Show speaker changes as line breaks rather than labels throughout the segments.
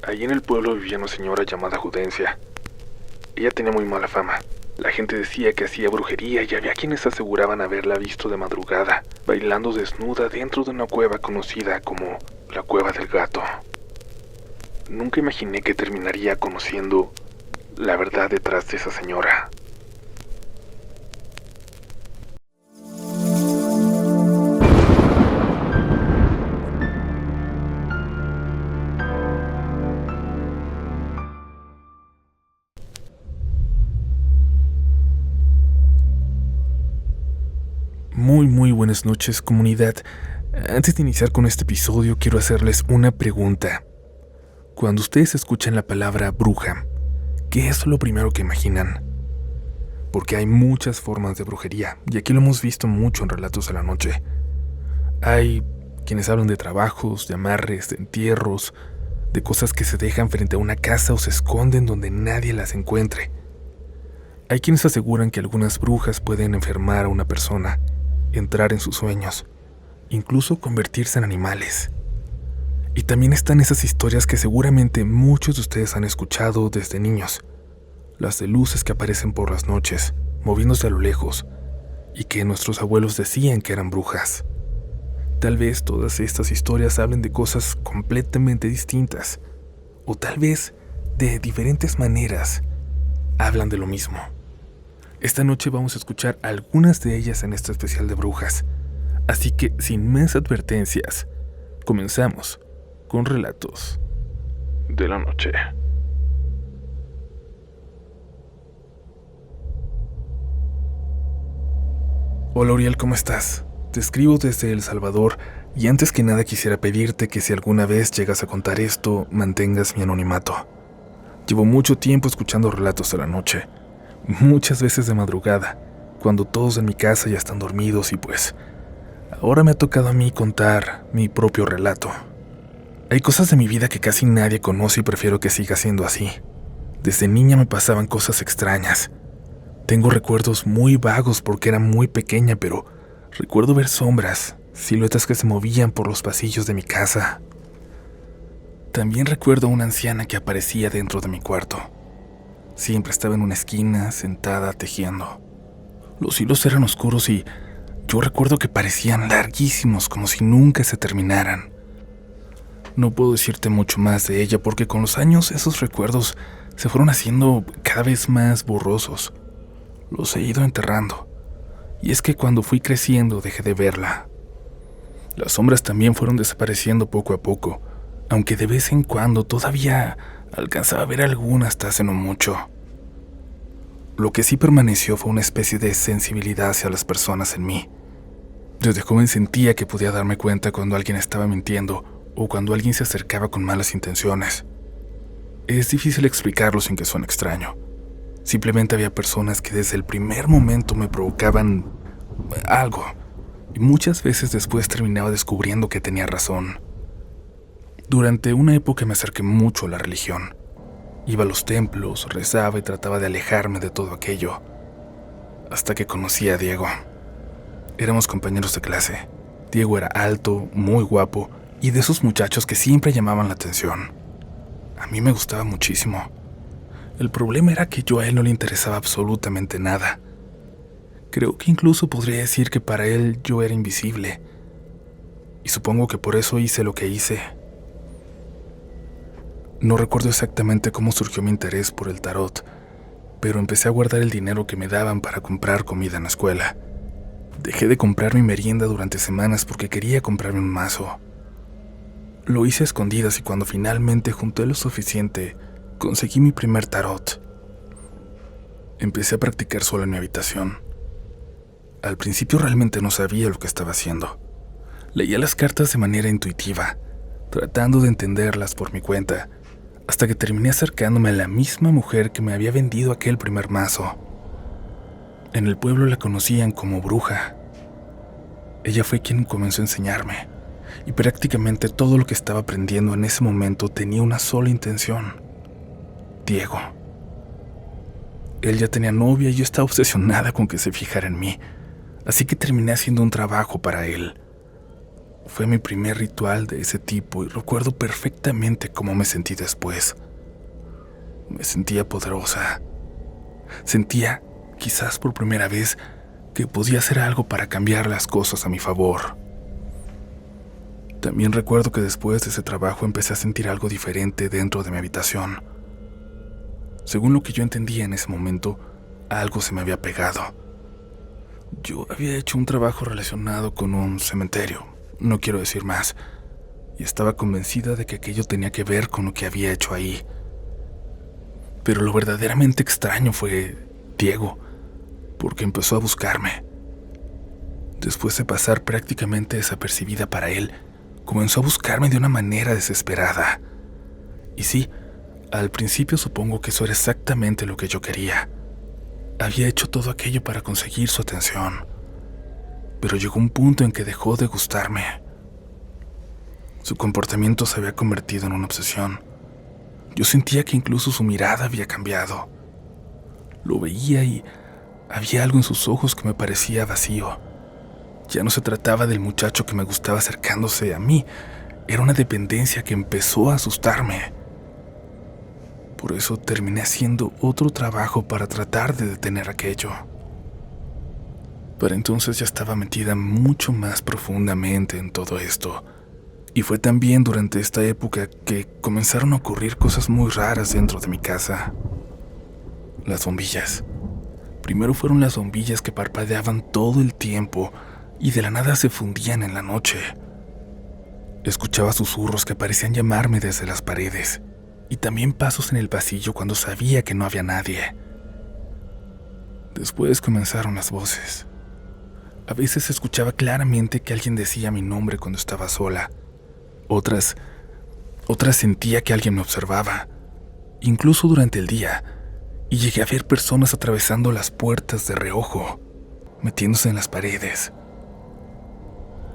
Allí en el pueblo vivía una señora llamada Judencia. Ella tenía muy mala fama. La gente decía que hacía brujería y había quienes aseguraban haberla visto de madrugada, bailando desnuda dentro de una cueva conocida como la Cueva del Gato. Nunca imaginé que terminaría conociendo la verdad detrás de esa señora. Muy buenas noches, comunidad. Antes de iniciar con este episodio, quiero hacerles una pregunta. Cuando ustedes escuchan la palabra bruja, ¿qué es lo primero que imaginan? Porque hay muchas formas de brujería, y aquí lo hemos visto mucho en Relatos de la Noche. Hay quienes hablan de trabajos, de amarres, de entierros, de cosas que se dejan frente a una casa o se esconden donde nadie las encuentre. Hay quienes aseguran que algunas brujas pueden enfermar a una persona, entrar en sus sueños, incluso convertirse en animales. Y también están esas historias que seguramente muchos de ustedes han escuchado desde niños, las de luces que aparecen por las noches, moviéndose a lo lejos, y que nuestros abuelos decían que eran brujas. Tal vez todas estas historias hablen de cosas completamente distintas, o tal vez de diferentes maneras hablan de lo mismo. Esta noche vamos a escuchar algunas de ellas en este especial de brujas, así que sin más advertencias, comenzamos con Relatos de la Noche. Hola Uriel, ¿cómo estás? Te escribo desde El Salvador y antes que nada quisiera pedirte que si alguna vez llegas a contar esto, mantengas mi anonimato. Llevo mucho tiempo escuchando Relatos de la Noche, muchas veces de madrugada, cuando todos en mi casa ya están dormidos y pues ahora me ha tocado a mí contar mi propio relato. Hay cosas de mi vida que casi nadie conoce y prefiero que siga siendo así. Desde niña me pasaban cosas extrañas. Tengo recuerdos muy vagos porque era muy pequeña, pero recuerdo ver sombras, siluetas que se movían por los pasillos de mi casa. También recuerdo a una anciana que aparecía dentro de mi cuarto. Siempre estaba en una esquina, sentada, tejiendo. Los hilos eran oscuros y yo recuerdo que parecían larguísimos, como si nunca se terminaran. No puedo decirte mucho más de ella porque con los años esos recuerdos se fueron haciendo cada vez más borrosos. Los he ido enterrando. Y es que cuando fui creciendo dejé de verla. Las sombras también fueron desapareciendo poco a poco, aunque de vez en cuando todavía alcanzaba a ver alguna hasta hace no mucho. Lo que sí permaneció fue una especie de sensibilidad hacia las personas en mí. Desde joven sentía que podía darme cuenta cuando alguien estaba mintiendo o cuando alguien se acercaba con malas intenciones. Es difícil explicarlo sin que suene extraño. Simplemente había personas que desde el primer momento me provocaban algo, y muchas veces después terminaba descubriendo que tenía razón. Durante una época me acerqué mucho a la religión. Iba a los templos, rezaba y trataba de alejarme de todo aquello. Hasta que conocí a Diego. Éramos compañeros de clase. Diego era alto, muy guapo y de esos muchachos que siempre llamaban la atención. A mí me gustaba muchísimo. El problema era que yo a él no le interesaba absolutamente nada. Creo que incluso podría decir que para él yo era invisible. Y supongo que por eso hice lo que hice. No recuerdo exactamente cómo surgió mi interés por el tarot, pero empecé a guardar el dinero que me daban para comprar comida en la escuela. Dejé de comprar mi merienda durante semanas porque quería comprarme un mazo. Lo hice a escondidas y cuando finalmente junté lo suficiente, conseguí mi primer tarot. Empecé a practicar solo en mi habitación. Al principio realmente no sabía lo que estaba haciendo. Leía las cartas de manera intuitiva, tratando de entenderlas por mi cuenta, hasta que terminé acercándome a la misma mujer que me había vendido aquel primer mazo. En el pueblo la conocían como bruja. Ella fue quien comenzó a enseñarme, y prácticamente todo lo que estaba aprendiendo en ese momento tenía una sola intención: Diego. Él ya tenía novia y yo estaba obsesionada con que se fijara en mí, así que terminé haciendo un trabajo para él. Fue mi primer ritual de ese tipo y recuerdo perfectamente cómo me sentí después. Me sentía poderosa. Sentía, quizás por primera vez, que podía hacer algo para cambiar las cosas a mi favor. También recuerdo que después de ese trabajo empecé a sentir algo diferente dentro de mi habitación. Según lo que yo entendía en ese momento, algo se me había pegado. Yo había hecho un trabajo relacionado con un cementerio, no quiero decir más, y estaba convencida de que aquello tenía que ver con lo que había hecho ahí. Pero lo verdaderamente extraño fue Diego, porque empezó a buscarme. Después de pasar prácticamente desapercibida para él, comenzó a buscarme de una manera desesperada. Y sí, al principio supongo que eso era exactamente lo que yo quería. Había hecho todo aquello para conseguir su atención. Pero llegó un punto en que dejó de gustarme. Su comportamiento se había convertido en una obsesión. Yo sentía que incluso su mirada había cambiado. Lo veía y había algo en sus ojos que me parecía vacío. Ya no se trataba del muchacho que me gustaba acercándose a mí. Era una dependencia que empezó a asustarme. Por eso terminé haciendo otro trabajo para tratar de detener aquello. Para entonces ya estaba metida mucho más profundamente en todo esto. Y fue también durante esta época que comenzaron a ocurrir cosas muy raras dentro de mi casa. Las bombillas. Primero fueron las bombillas que parpadeaban todo el tiempo y de la nada se fundían en la noche. Escuchaba susurros que parecían llamarme desde las paredes y también pasos en el pasillo cuando sabía que no había nadie. Después comenzaron las voces. A veces escuchaba claramente que alguien decía mi nombre cuando estaba sola. Otras sentía que alguien me observaba, incluso durante el día, y llegué a ver personas atravesando las puertas de reojo, metiéndose en las paredes.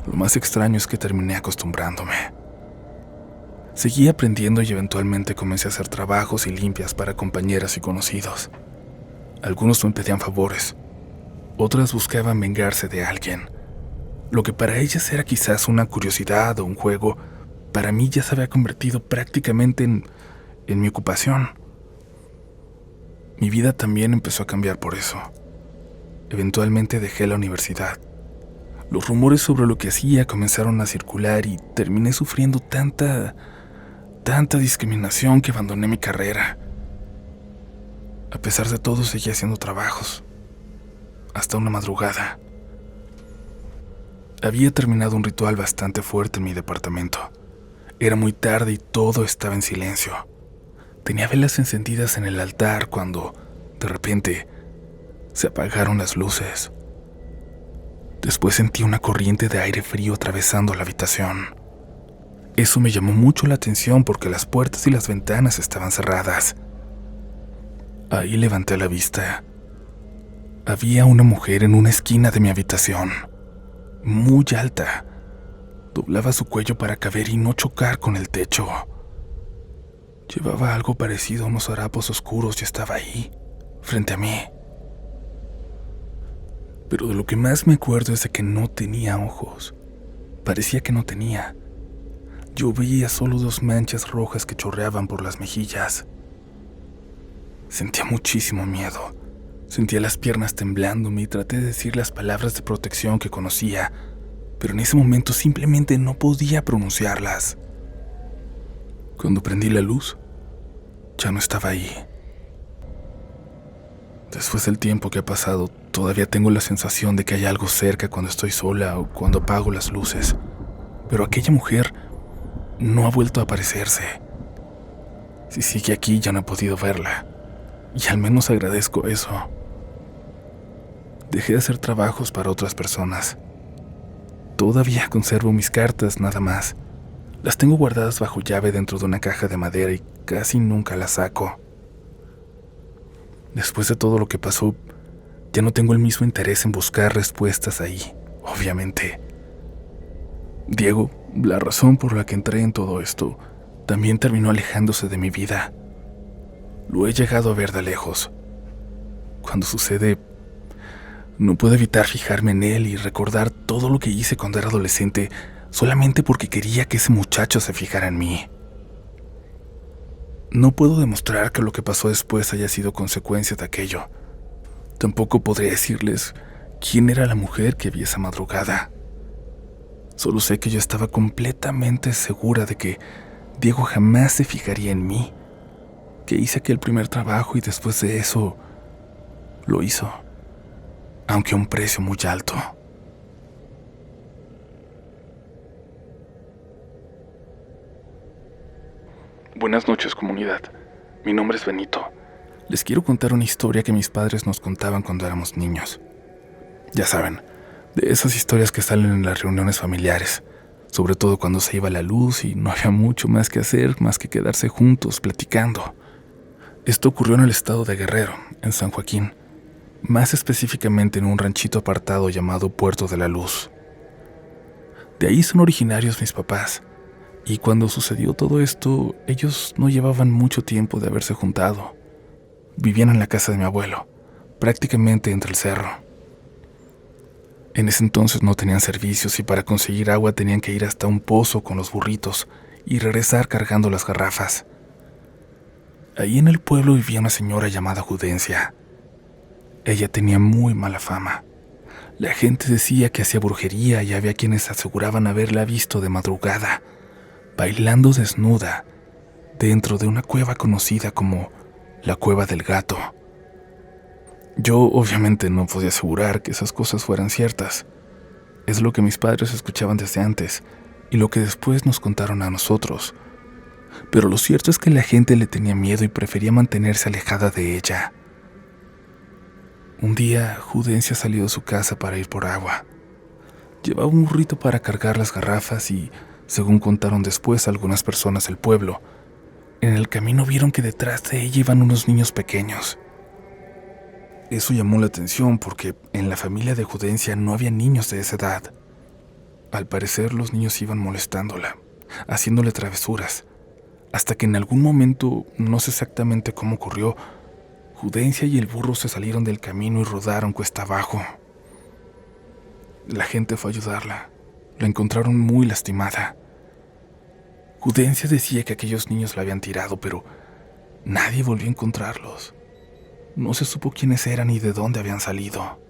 Lo más extraño es que terminé acostumbrándome. Seguí aprendiendo y eventualmente comencé a hacer trabajos y limpias para compañeras y conocidos. Algunos me pedían favores, otras buscaban vengarse de alguien. Lo que para ellas era quizás una curiosidad o un juego, para mí ya se había convertido prácticamente en mi ocupación. Mi vida también empezó a cambiar por eso. Eventualmente dejé la universidad. Los rumores sobre lo que hacía comenzaron a circular y terminé sufriendo tanta discriminación que abandoné mi carrera. A pesar de todo, seguí haciendo trabajos, hasta una madrugada. Había terminado un ritual bastante fuerte en mi departamento. Era muy tarde y todo estaba en silencio. Tenía velas encendidas en el altar cuando, de repente, se apagaron las luces. Después sentí una corriente de aire frío atravesando la habitación. Eso me llamó mucho la atención porque las puertas y las ventanas estaban cerradas. Ahí levanté la vista. Había una mujer en una esquina de mi habitación, muy alta. Doblaba su cuello para caber y no chocar con el techo. Llevaba algo parecido a unos harapos oscuros y estaba ahí, frente a mí. Pero de lo que más me acuerdo es de que no tenía ojos. Parecía que no tenía. Yo veía solo 2 manchas rojas que chorreaban por las mejillas. Sentía muchísimo miedo. Sentía las piernas temblándome y traté de decir las palabras de protección que conocía, pero en ese momento simplemente no podía pronunciarlas. Cuando prendí la luz, ya no estaba ahí. Después del tiempo que ha pasado, todavía tengo la sensación de que hay algo cerca cuando estoy sola o cuando apago las luces, pero aquella mujer no ha vuelto a aparecerse. Si sigue aquí, ya no he podido verla, y al menos agradezco eso. Dejé de hacer trabajos para otras personas. Todavía conservo mis cartas, nada más. Las tengo guardadas bajo llave dentro de una caja de madera y casi nunca las saco. Después de todo lo que pasó, ya no tengo el mismo interés en buscar respuestas ahí, obviamente. Diego, la razón por la que entré en todo esto, también terminó alejándose de mi vida. Lo he llegado a ver de lejos. Cuando sucede, no puedo evitar fijarme en él y recordar todo lo que hice cuando era adolescente, solamente porque quería que ese muchacho se fijara en mí. No puedo demostrar que lo que pasó después haya sido consecuencia de aquello. Tampoco podría decirles quién era la mujer que vi esa madrugada. Solo sé que yo estaba completamente segura de que Diego jamás se fijaría en mí, que hice aquel primer trabajo y después de eso lo hizo, aunque a un precio muy alto. Buenas noches, comunidad. Mi nombre es Benito. Les quiero contar una historia que mis padres nos contaban cuando éramos niños. Ya saben, de esas historias que salen en las reuniones familiares, sobre todo cuando se iba la luz y no había mucho más que hacer más que quedarse juntos platicando. Esto ocurrió en el estado de Guerrero, en San Joaquín, más específicamente en un ranchito apartado llamado Puerto de la Luz. De ahí son originarios mis papás, y cuando sucedió todo esto, ellos no llevaban mucho tiempo de haberse juntado. Vivían en la casa de mi abuelo, prácticamente entre el cerro. En ese entonces no tenían servicios y para conseguir agua tenían que ir hasta un pozo con los burritos y regresar cargando las garrafas. Ahí en el pueblo vivía una señora llamada Judencia. Ella tenía muy mala fama. La gente decía que hacía brujería y había quienes aseguraban haberla visto de madrugada, bailando desnuda, dentro de una cueva conocida como la Cueva del Gato. Yo obviamente no podía asegurar que esas cosas fueran ciertas. Es lo que mis padres escuchaban desde antes y lo que después nos contaron a nosotros. Pero lo cierto es que la gente le tenía miedo y prefería mantenerse alejada de ella. Un día, Judencia salió de su casa para ir por agua. Llevaba un burrito para cargar las garrafas y, según contaron después algunas personas del pueblo, en el camino vieron que detrás de ella iban unos niños pequeños. Eso llamó la atención porque en la familia de Judencia no había niños de esa edad. Al parecer los niños iban molestándola, haciéndole travesuras, hasta que en algún momento, no sé exactamente cómo ocurrió, Judencia y el burro se salieron del camino y rodaron cuesta abajo. La gente fue a ayudarla. La encontraron muy lastimada. Judencia decía que aquellos niños la habían tirado, pero nadie volvió a encontrarlos. No se supo quiénes eran ni de dónde habían salido.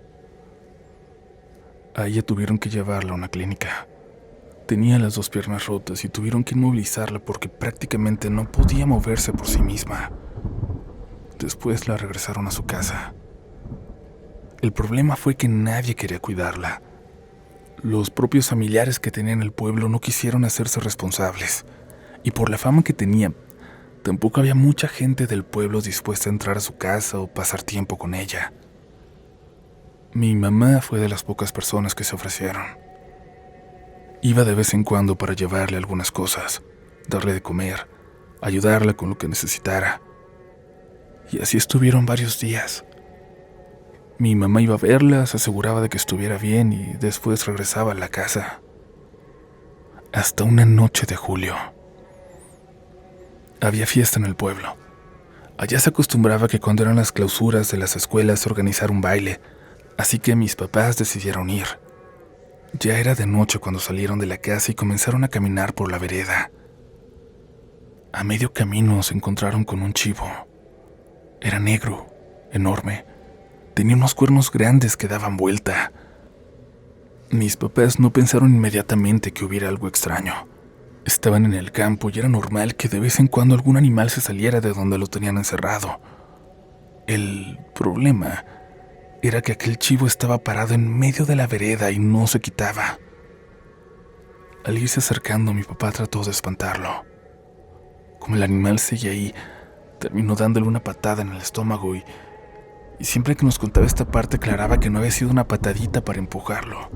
A ella tuvieron que llevarla a una clínica. Tenía las 2 piernas rotas y tuvieron que inmovilizarla porque prácticamente no podía moverse por sí misma. Después la regresaron a su casa. El problema fue que nadie quería cuidarla. Los propios familiares que tenían el pueblo no quisieron hacerse responsables, y por la fama que tenía, tampoco había mucha gente del pueblo dispuesta a entrar a su casa o pasar tiempo con ella. Mi mamá fue de las pocas personas que se ofrecieron. Iba de vez en cuando para llevarle algunas cosas, darle de comer, ayudarla con lo que necesitara. Y así estuvieron varios días. Mi mamá iba a verla, se aseguraba de que estuviera bien y después regresaba a la casa. Hasta una noche de julio. Había fiesta en el pueblo. Allá se acostumbraba que cuando eran las clausuras de las escuelas se organizara un baile, así que mis papás decidieron ir. Ya era de noche cuando salieron de la casa y comenzaron a caminar por la vereda. A medio camino se encontraron con un chivo. Era negro, enorme. Tenía unos cuernos grandes que daban vuelta. Mis papás no pensaron inmediatamente que hubiera algo extraño. Estaban en el campo y era normal que de vez en cuando algún animal se saliera de donde lo tenían encerrado. El problema era que aquel chivo estaba parado en medio de la vereda y no se quitaba. Al irse acercando, mi papá trató de espantarlo. Como el animal seguía ahí, terminó dándole una patada en el estómago y siempre que nos contaba esta parte aclaraba que no había sido una patadita para empujarlo.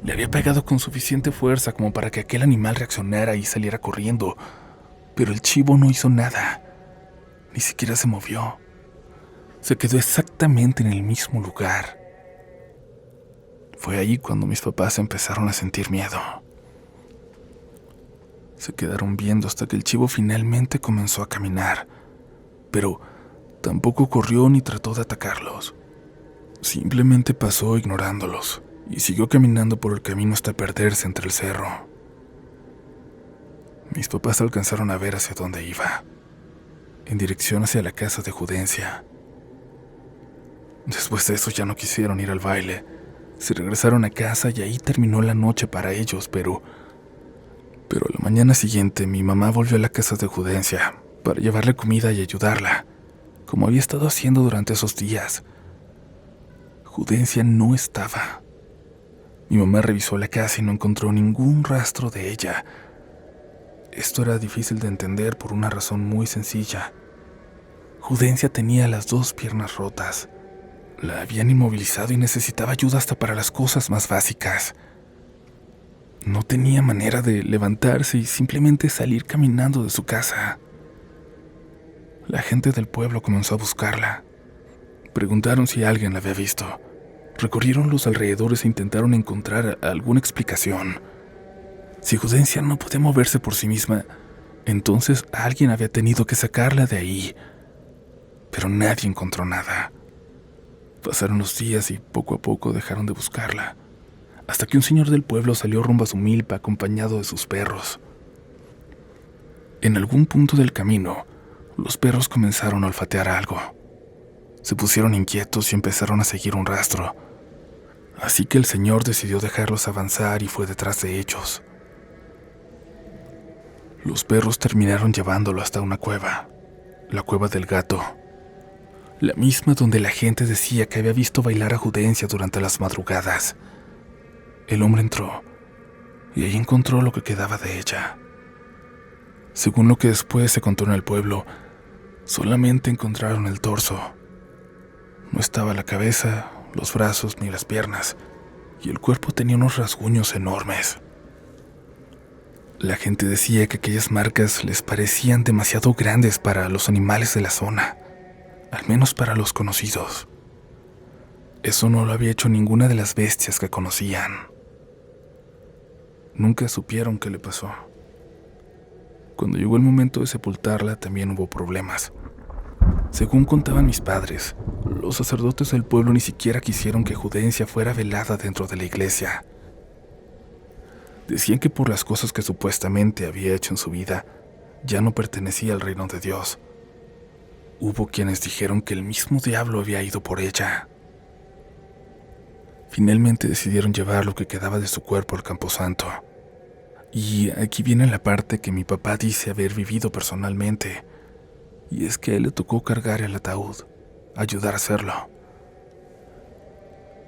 Le había pegado con suficiente fuerza como para que aquel animal reaccionara y saliera corriendo, pero el chivo no hizo nada, ni siquiera se movió. Se quedó exactamente en el mismo lugar. Fue ahí cuando mis papás empezaron a sentir miedo. Se quedaron viendo hasta que el chivo finalmente comenzó a caminar, pero tampoco corrió ni trató de atacarlos. Simplemente pasó ignorándolos y siguió caminando por el camino hasta perderse entre el cerro. Mis papás alcanzaron a ver hacia dónde iba, en dirección hacia la casa de Judencia. Después de eso ya no quisieron ir al baile. Se regresaron a casa y ahí terminó la noche para ellos, pero a la mañana siguiente mi mamá volvió a la casa de Judencia para llevarle comida y ayudarla, como había estado haciendo durante esos días. Judencia no estaba. Mi mamá revisó la casa y no encontró ningún rastro de ella. Esto era difícil de entender por una razón muy sencilla. Judencia tenía las 2 piernas rotas. La habían inmovilizado y necesitaba ayuda hasta para las cosas más básicas. No tenía manera de levantarse y simplemente salir caminando de su casa. La gente del pueblo comenzó a buscarla. Preguntaron si alguien la había visto. Recorrieron los alrededores e intentaron encontrar alguna explicación. Si Judencia no podía moverse por sí misma, entonces alguien había tenido que sacarla de ahí. Pero nadie encontró nada. Pasaron los días y poco a poco dejaron de buscarla, hasta que un señor del pueblo salió rumbo a su milpa acompañado de sus perros. En algún punto del camino, los perros comenzaron a olfatear algo. Se pusieron inquietos y empezaron a seguir un rastro. Así que el señor decidió dejarlos avanzar y fue detrás de ellos. Los perros terminaron llevándolo hasta una cueva, la cueva del gato, la misma donde la gente decía que había visto bailar a Judencia durante las madrugadas. El hombre entró y ahí encontró lo que quedaba de ella. Según lo que después se contó en el pueblo, solamente encontraron el torso. No estaba la cabeza, los brazos ni las piernas, y el cuerpo tenía unos rasguños enormes. La gente decía que aquellas marcas les parecían demasiado grandes para los animales de la zona, al menos para los conocidos. Eso no lo había hecho ninguna de las bestias que conocían. Nunca supieron qué le pasó. Cuando llegó el momento de sepultarla también hubo problemas. Según contaban mis padres, los sacerdotes del pueblo ni siquiera quisieron que Judencia fuera velada dentro de la iglesia. Decían que por las cosas que supuestamente había hecho en su vida, ya no pertenecía al reino de Dios. Hubo quienes dijeron que el mismo diablo había ido por ella. Finalmente decidieron llevar lo que quedaba de su cuerpo al camposanto. Y aquí viene la parte que mi papá dice haber vivido personalmente, y es que a él le tocó cargar el ataúd, ayudar a hacerlo.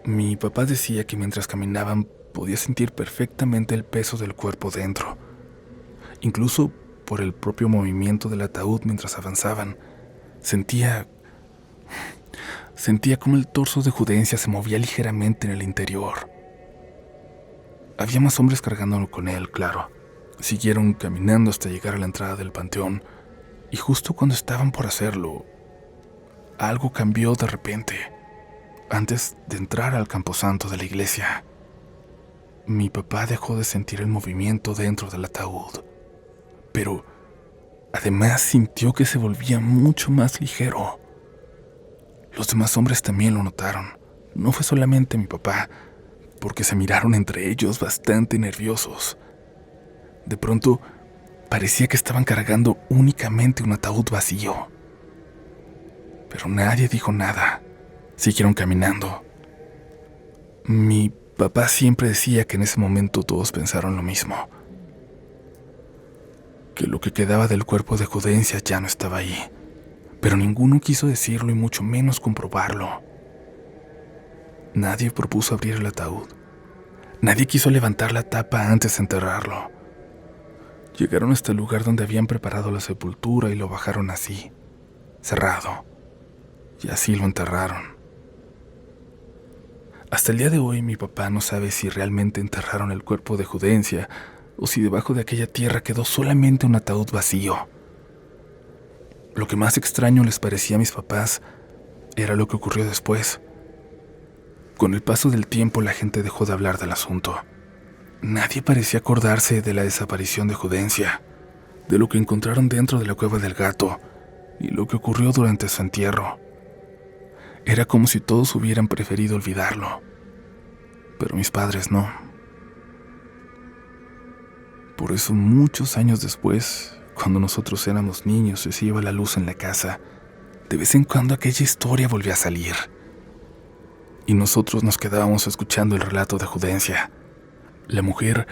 Mi papá decía que mientras caminaban podía sentir perfectamente el peso del cuerpo dentro, incluso por el propio movimiento del ataúd mientras avanzaban. Sentía como el torso de Judencia se movía ligeramente en el interior. Había más hombres cargándolo con él, claro. Siguieron caminando hasta llegar a la entrada del panteón, y justo cuando estaban por hacerlo, algo cambió de repente. Antes de entrar al camposanto de la iglesia, mi papá dejó de sentir el movimiento dentro del ataúd, pero además sintió que se volvía mucho más ligero. Los demás hombres también lo notaron. No fue solamente mi papá, porque se miraron entre ellos bastante nerviosos. De pronto, parecía que estaban cargando únicamente un ataúd vacío. Pero nadie dijo nada. Siguieron caminando. Mi papá siempre decía que en ese momento todos pensaron lo mismo. Que lo que quedaba del cuerpo de Judencia ya no estaba ahí. Pero ninguno quiso decirlo y mucho menos comprobarlo. Nadie propuso abrir el ataúd. Nadie quiso levantar la tapa antes de enterrarlo. Llegaron hasta el lugar donde habían preparado la sepultura y lo bajaron así, cerrado. Y así lo enterraron. Hasta el día de hoy mi papá no sabe si realmente enterraron el cuerpo de Judencia o si debajo de aquella tierra quedó solamente un ataúd vacío. Lo que más extraño les parecía a mis papás era lo que ocurrió después. Con el paso del tiempo la gente dejó de hablar del asunto. Nadie parecía acordarse de la desaparición de Judencia, de lo que encontraron dentro de la cueva del gato y lo que ocurrió durante su entierro. Era como si todos hubieran preferido olvidarlo, pero mis padres no. Por eso muchos años después, cuando nosotros éramos niños y se iba la luz en la casa, de vez en cuando aquella historia volvía a salir. Y nosotros nos quedábamos escuchando el relato de Judencia, la mujer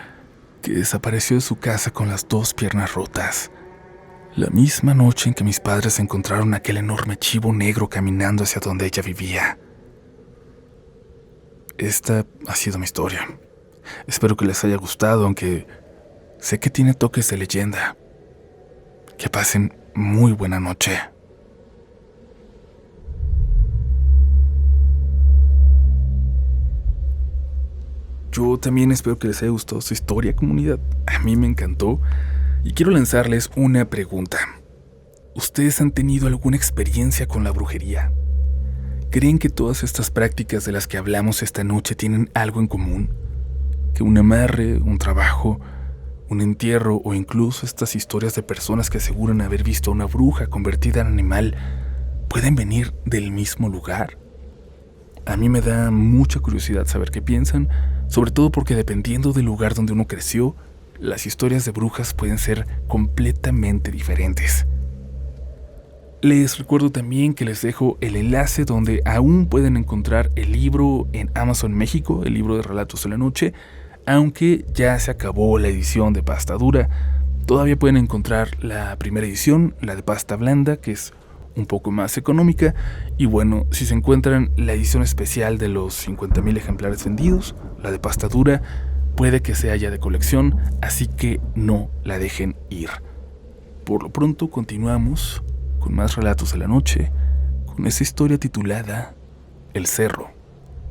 que desapareció de su casa con las 2 piernas rotas. La misma noche en que mis padres encontraron aquel enorme chivo negro caminando hacia donde ella vivía. Esta ha sido mi historia. Espero que les haya gustado, aunque sé que tiene toques de leyenda. Que pasen muy buena noche. Yo también espero que les haya gustado su historia, comunidad. A mí me encantó. Y quiero lanzarles una pregunta. ¿Ustedes han tenido alguna experiencia con la brujería? ¿Creen que todas estas prácticas de las que hablamos esta noche tienen algo en común? ¿Que un amarre, un trabajo, un entierro o incluso estas historias de personas que aseguran haber visto a una bruja convertida en animal pueden venir del mismo lugar? A mí me da mucha curiosidad saber qué piensan, sobre todo porque dependiendo del lugar donde uno creció, las historias de brujas pueden ser completamente diferentes. Les recuerdo también que les dejo el enlace donde aún pueden encontrar el libro en Amazon México, el libro de Relatos de la Noche, aunque ya se acabó la edición de pasta dura. Todavía pueden encontrar la primera edición, la de pasta blanda, que es un poco más económica, y bueno, si se encuentran la edición especial de los 50,000 ejemplares vendidos, la de pasta dura, puede que sea ya de colección, así que no la dejen ir. Por lo pronto continuamos con más relatos de la noche, con esta historia titulada El Cerro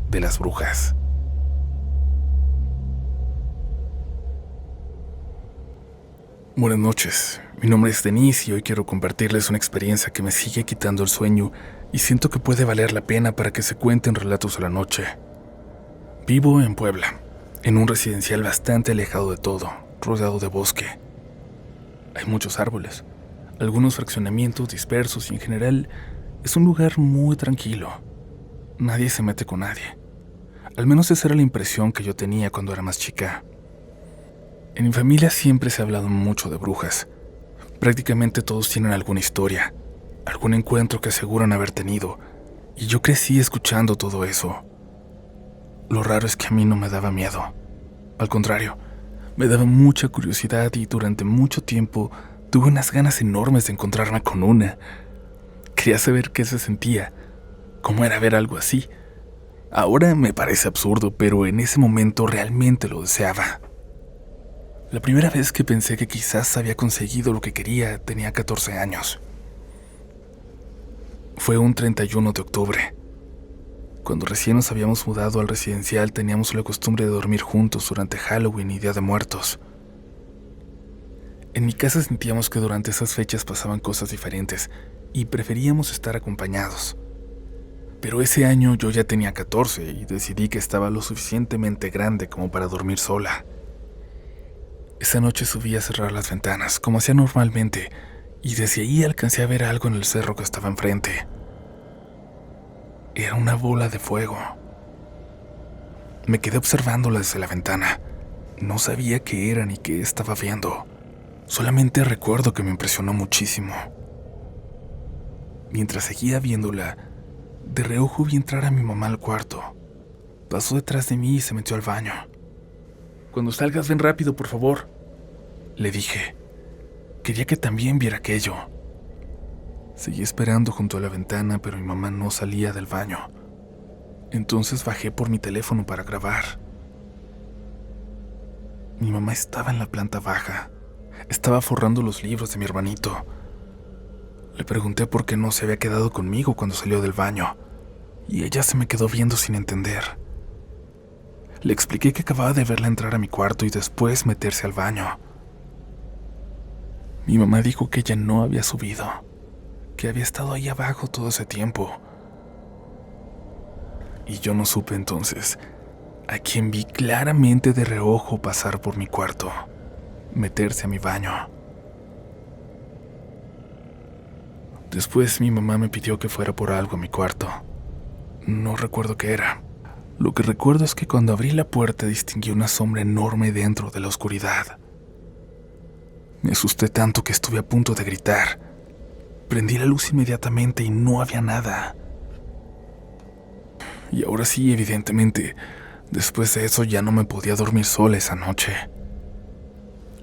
de las Brujas. Buenas noches, mi nombre es Denise y hoy quiero compartirles una experiencia que me sigue quitando el sueño y siento que puede valer la pena para que se cuenten relatos de la noche. Vivo en Puebla, en un residencial bastante alejado de todo, rodeado de bosque. Hay muchos árboles, algunos fraccionamientos dispersos y en general es un lugar muy tranquilo. Nadie se mete con nadie. Al menos esa era la impresión que yo tenía cuando era más chica. En mi familia siempre se ha hablado mucho de brujas. Prácticamente todos tienen alguna historia, algún encuentro que aseguran haber tenido, y yo crecí escuchando todo eso. Lo raro es que a mí no me daba miedo. Al contrario, me daba mucha curiosidad y durante mucho tiempo tuve unas ganas enormes de encontrarme con una. Quería saber qué se sentía, cómo era ver algo así. Ahora me parece absurdo, pero en ese momento realmente lo deseaba. La primera vez que pensé que quizás había conseguido lo que quería tenía 14 años. Fue un 31 de octubre. Cuando recién nos habíamos mudado al residencial teníamos la costumbre de dormir juntos durante Halloween y Día de Muertos. En mi casa sentíamos que durante esas fechas pasaban cosas diferentes y preferíamos estar acompañados. Pero ese año yo ya tenía 14 y decidí que estaba lo suficientemente grande como para dormir sola. Esa noche subí a cerrar las ventanas, como hacía normalmente, y desde ahí alcancé a ver algo en el cerro que estaba enfrente. Era una bola de fuego. Me quedé observándola desde la ventana. No sabía qué era ni qué estaba viendo. Solamente recuerdo que me impresionó muchísimo. Mientras seguía viéndola, de reojo vi entrar a mi mamá al cuarto. Pasó detrás de mí y se metió al baño. «Cuando salgas, ven rápido, por favor», le dije. Quería que también viera aquello. Seguí esperando junto a la ventana, pero mi mamá no salía del baño. Entonces bajé por mi teléfono para grabar. Mi mamá estaba en la planta baja. Estaba forrando los libros de mi hermanito. Le pregunté por qué no se había quedado conmigo cuando salió del baño, y ella se me quedó viendo sin entender. Le expliqué que acababa de verla entrar a mi cuarto y después meterse al baño. Mi mamá dijo que ella no había subido, que había estado ahí abajo todo ese tiempo. Y yo no supe entonces a quien vi claramente de reojo pasar por mi cuarto, meterse a mi baño. Después mi mamá me pidió que fuera por algo a mi cuarto. No recuerdo qué era. Lo que recuerdo es que cuando abrí la puerta distinguí una sombra enorme dentro de la oscuridad. Me asusté tanto que estuve a punto de gritar. Prendí la luz inmediatamente y no había nada. Y ahora sí, evidentemente, después de eso ya no me podía dormir sola esa noche.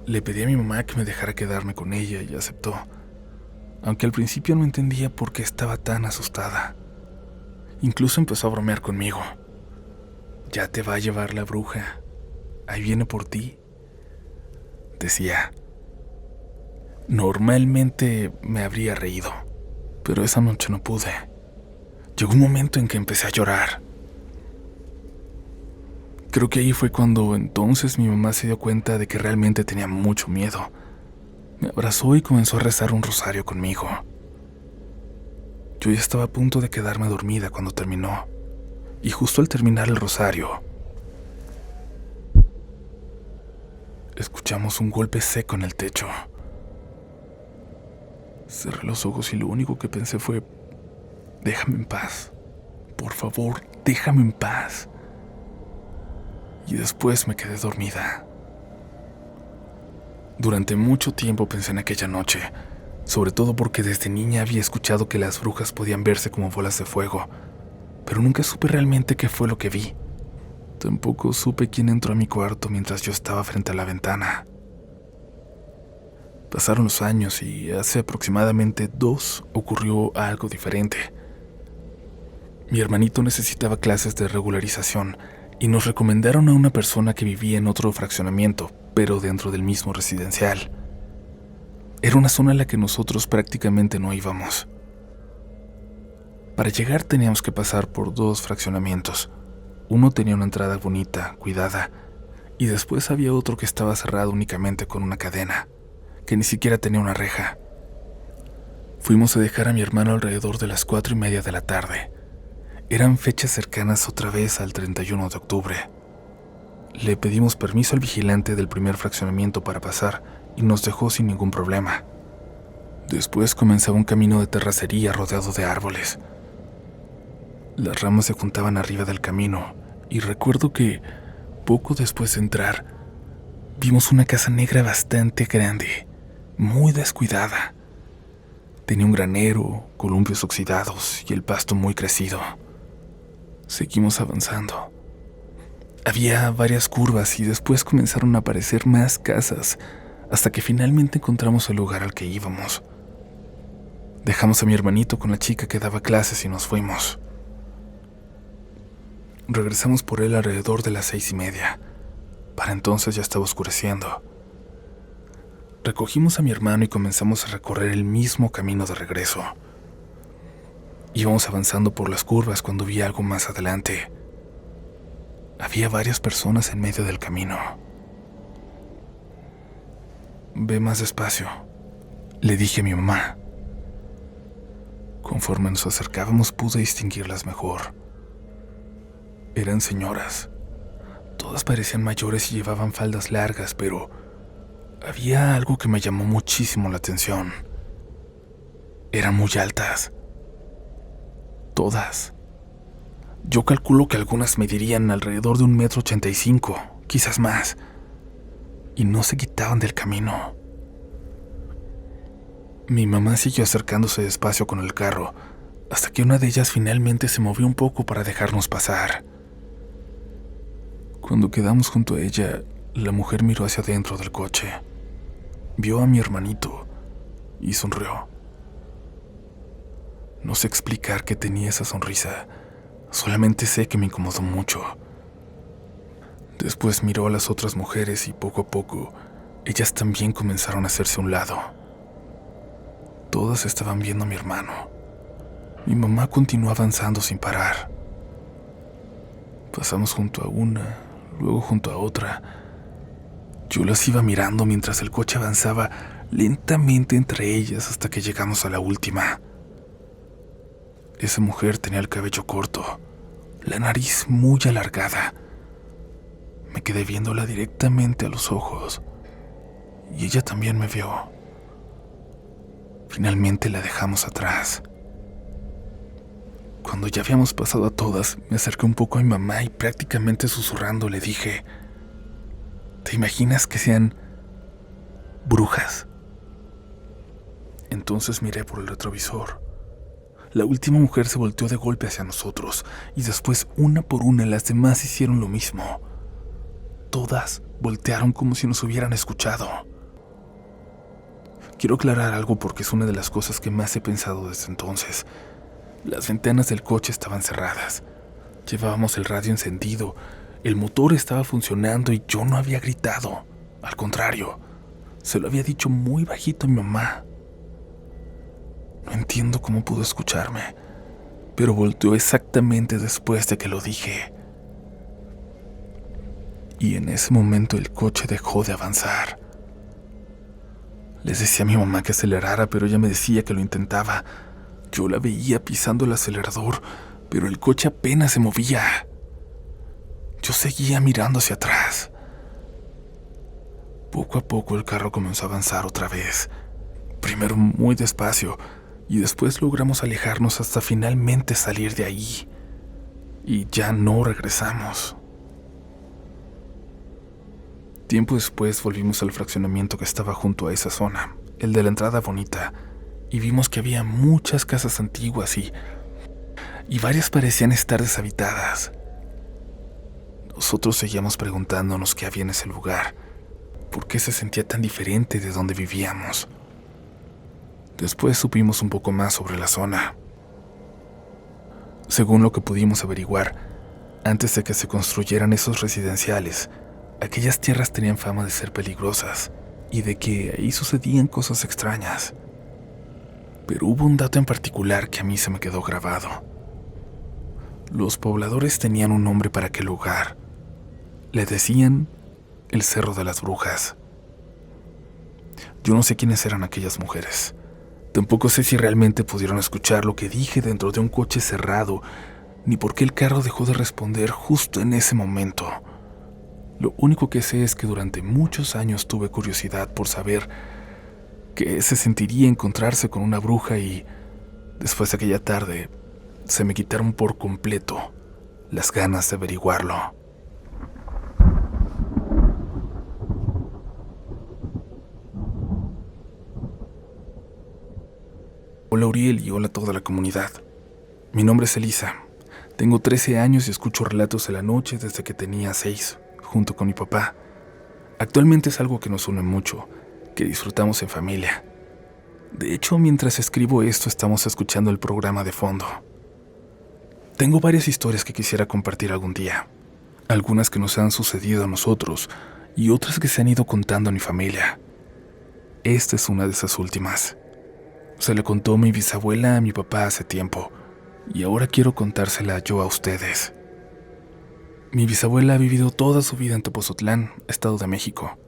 Le pedí a mi mamá que me dejara quedarme con ella y aceptó, aunque al principio no entendía por qué estaba tan asustada. Incluso empezó a bromear conmigo. «Ya te va a llevar la bruja. Ahí viene por ti», decía. Normalmente me habría reído, pero esa noche no pude. Llegó un momento en que empecé a llorar. Creo que ahí fue cuando entonces mi mamá se dio cuenta de que realmente tenía mucho miedo. Me abrazó y comenzó a rezar un rosario conmigo. Yo ya estaba a punto de quedarme dormida cuando terminó, y justo al terminar el rosario, escuchamos un golpe seco en el techo. Cerré los ojos y lo único que pensé fue: déjame en paz, por favor, déjame en paz. Y después me quedé dormida. Durante mucho tiempo pensé en aquella noche, sobre todo porque desde niña había escuchado que las brujas podían verse como bolas de fuego, pero nunca supe realmente qué fue lo que vi. Tampoco supe quién entró a mi cuarto mientras yo estaba frente a la ventana. Pasaron los años y hace aproximadamente 2 ocurrió algo diferente. Mi hermanito necesitaba clases de regularización y nos recomendaron a una persona que vivía en otro fraccionamiento, pero dentro del mismo residencial. Era una zona a la que nosotros prácticamente no íbamos. Para llegar teníamos que pasar por 2 fraccionamientos. Uno tenía una entrada bonita, cuidada, y después había otro que estaba cerrado únicamente con una cadena, que ni siquiera tenía una reja. Fuimos a dejar a mi hermano alrededor de las 4:30 de la tarde. Eran fechas cercanas otra vez al 31 de octubre. Le pedimos permiso al vigilante del primer fraccionamiento para pasar y nos dejó sin ningún problema. Después comenzaba un camino de terracería rodeado de árboles. Las ramas se juntaban arriba del camino y recuerdo que, poco después de entrar, vimos una casa negra bastante grande, muy descuidada. Tenía un granero, columpios oxidados y el pasto muy crecido. Seguimos avanzando. Había varias curvas y después comenzaron a aparecer más casas, hasta que finalmente encontramos el lugar al que íbamos. Dejamos a mi hermanito con la chica que daba clases y nos fuimos. Regresamos por él alrededor de las 6:30. Para entonces ya estaba oscureciendo. Recogimos a mi hermano y comenzamos a recorrer el mismo camino de regreso. Íbamos avanzando por las curvas cuando vi algo más adelante. Había varias personas en medio del camino. «Ve más despacio», le dije a mi mamá. Conforme nos acercábamos pude distinguirlas mejor. Eran señoras. Todas parecían mayores y llevaban faldas largas, pero había algo que me llamó muchísimo la atención. Eran muy altas. Todas. Yo calculo que algunas medirían alrededor de 1,85 m, quizás más, y no se quitaban del camino. Mi mamá siguió acercándose despacio con el carro, hasta que una de ellas finalmente se movió un poco para dejarnos pasar. Cuando quedamos junto a ella, la mujer miró hacia adentro del coche, vio a mi hermanito y sonrió. No sé explicar qué tenía esa sonrisa, solamente sé que me incomodó mucho. Después miró a las otras mujeres y poco a poco, ellas también comenzaron a hacerse a un lado. Todas estaban viendo a mi hermano. Mi mamá continuó avanzando sin parar. Pasamos junto a una, luego junto a otra. Yo las iba mirando mientras el coche avanzaba lentamente entre ellas hasta que llegamos a la última. Esa mujer tenía el cabello corto, la nariz muy alargada. Me quedé viéndola directamente a los ojos y ella también me vio. Finalmente la dejamos atrás. Cuando ya habíamos pasado a todas, me acerqué un poco a mi mamá y prácticamente susurrando le dije: ¿te imaginas que sean brujas? Entonces miré por el retrovisor. La última mujer se volteó de golpe hacia nosotros y después, una por una, las demás hicieron lo mismo. Todas voltearon como si nos hubieran escuchado. Quiero aclarar algo porque es una de las cosas que más he pensado desde entonces. Las ventanas del coche estaban cerradas. Llevábamos el radio encendido, el motor estaba funcionando y yo no había gritado. Al contrario, se lo había dicho muy bajito a mi mamá. No entiendo cómo pudo escucharme, pero volteó exactamente después de que lo dije. Y en ese momento el coche dejó de avanzar. Les decía a mi mamá que acelerara, pero ella me decía que lo intentaba. Yo la veía pisando el acelerador, pero el coche apenas se movía. Yo seguía mirando hacia atrás. Poco a poco el carro comenzó a avanzar otra vez. Primero muy despacio, y después logramos alejarnos hasta finalmente salir de ahí. Y ya no regresamos. Tiempo después volvimos al fraccionamiento que estaba junto a esa zona, el de la entrada bonita, y vimos que había muchas casas antiguas y varias parecían estar deshabitadas. Nosotros seguíamos preguntándonos qué había en ese lugar, por qué se sentía tan diferente de donde vivíamos. Después supimos un poco más sobre la zona. Según lo que pudimos averiguar, antes de que se construyeran esos residenciales, aquellas tierras tenían fama de ser peligrosas y de que ahí sucedían cosas extrañas. Pero hubo un dato en particular que a mí se me quedó grabado. Los pobladores tenían un nombre para aquel lugar. Le decían el Cerro de las Brujas. Yo no sé quiénes eran aquellas mujeres. Tampoco sé si realmente pudieron escuchar lo que dije dentro de un coche cerrado, ni por qué el carro dejó de responder justo en ese momento. Lo único que sé es que durante muchos años tuve curiosidad por saber qué se sentiría encontrarse con una bruja y, después de aquella tarde, se me quitaron por completo las ganas de averiguarlo. Hola Uriel y hola a toda la comunidad. Mi nombre es Elisa. Tengo 13 años y escucho relatos de la noche desde que tenía 6, junto con mi papá. Actualmente es algo que nos une mucho, que disfrutamos en familia. De hecho, mientras escribo esto, estamos escuchando el programa de fondo. Tengo varias historias que quisiera compartir algún día. Algunas que nos han sucedido a nosotros y otras que se han ido contando a mi familia. Esta es una de esas últimas. Se le contó mi bisabuela a mi papá hace tiempo, y ahora quiero contársela yo a ustedes. Mi bisabuela ha vivido toda su vida en Tepozotlán, Estado de México.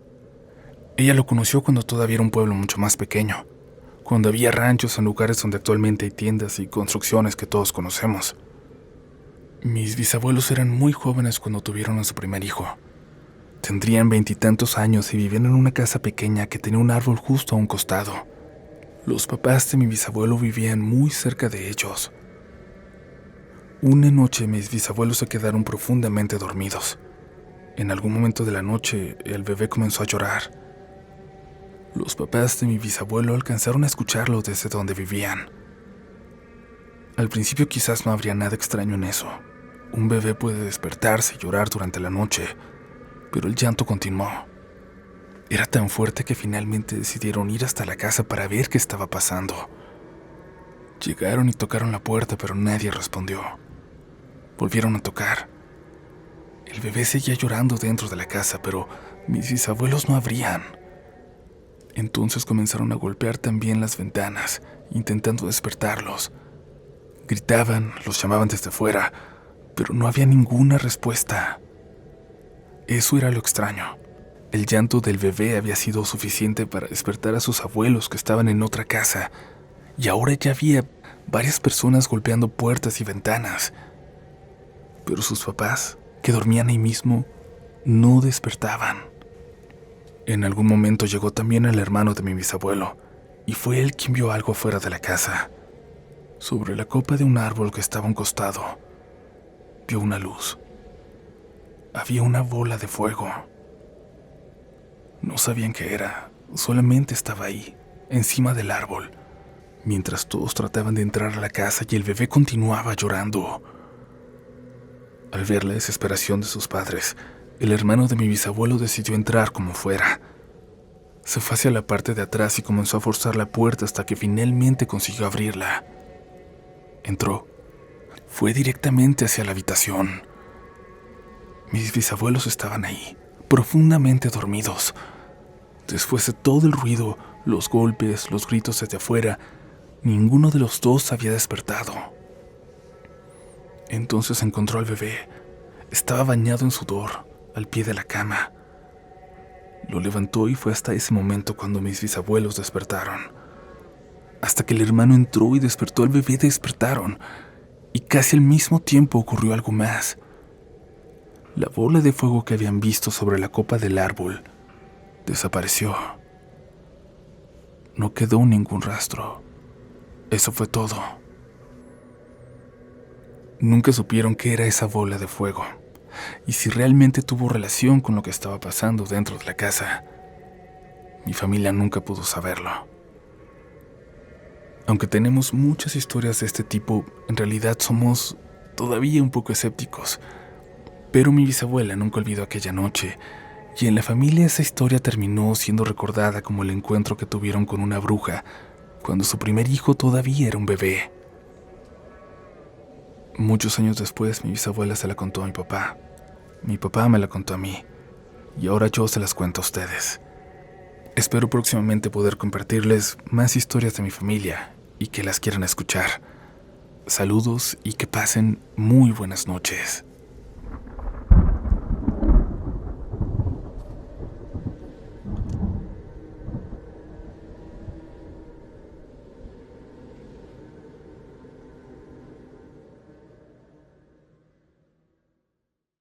Ella lo conoció cuando todavía era un pueblo mucho más pequeño, cuando había ranchos en lugares donde actualmente hay tiendas y construcciones que todos conocemos. Mis bisabuelos eran muy jóvenes cuando tuvieron a su primer hijo. Tendrían 20 y tantos años y vivían en una casa pequeña que tenía un árbol justo a un costado. Los papás de mi bisabuelo vivían muy cerca de ellos. Una noche mis bisabuelos se quedaron profundamente dormidos. En algún momento de la noche el bebé comenzó a llorar. Los papás de mi bisabuelo alcanzaron a escucharlo desde donde vivían. Al principio quizás no habría nada extraño en eso. Un bebé puede despertarse y llorar durante la noche, pero el llanto continuó. Era tan fuerte que finalmente decidieron ir hasta la casa para ver qué estaba pasando. Llegaron y tocaron la puerta, pero nadie respondió. Volvieron a tocar. El bebé seguía llorando dentro de la casa, pero mis bisabuelos no abrían. Entonces comenzaron a golpear también las ventanas, intentando despertarlos. Gritaban, los llamaban desde fuera, pero no había ninguna respuesta. Eso era lo extraño. El llanto del bebé había sido suficiente para despertar a sus abuelos que estaban en otra casa, y ahora ya había varias personas golpeando puertas y ventanas. Pero sus papás, que dormían ahí mismo, no despertaban. En algún momento llegó también el hermano de mi bisabuelo, y fue él quien vio algo fuera de la casa. Sobre la copa de un árbol que estaba a un costado, vio una luz. Había una bola de fuego. No sabían qué era, solamente estaba ahí, encima del árbol, mientras todos trataban de entrar a la casa y el bebé continuaba llorando. Al ver la desesperación de sus padres, el hermano de mi bisabuelo decidió entrar como fuera. Se fue hacia la parte de atrás y comenzó a forzar la puerta hasta que finalmente consiguió abrirla. Entró. Fue directamente hacia la habitación. Mis bisabuelos estaban ahí, profundamente dormidos. Después de todo el ruido, los golpes, los gritos desde afuera, ninguno de los dos había despertado. Entonces encontró al bebé. Estaba bañado en sudor, al pie de la cama. Lo levantó y fue hasta ese momento cuando mis bisabuelos despertaron. Hasta que el hermano entró y despertó al bebé, despertaron. Y casi al mismo tiempo ocurrió algo más. La bola de fuego que habían visto sobre la copa del árbol desapareció. No quedó ningún rastro. Eso fue todo. Nunca supieron qué era esa bola de fuego y si realmente tuvo relación con lo que estaba pasando dentro de la casa. Mi familia nunca pudo saberlo. Aunque tenemos muchas historias de este tipo, en realidad somos todavía un poco escépticos. Pero mi bisabuela nunca olvidó aquella noche, y en la familia esa historia terminó siendo recordada como el encuentro que tuvieron con una bruja cuando su primer hijo todavía era un bebé. Muchos años después, mi bisabuela se la contó a mi papá me la contó a mí, y ahora yo se las cuento a ustedes. Espero próximamente poder compartirles más historias de mi familia y que las quieran escuchar. Saludos y que pasen muy buenas noches.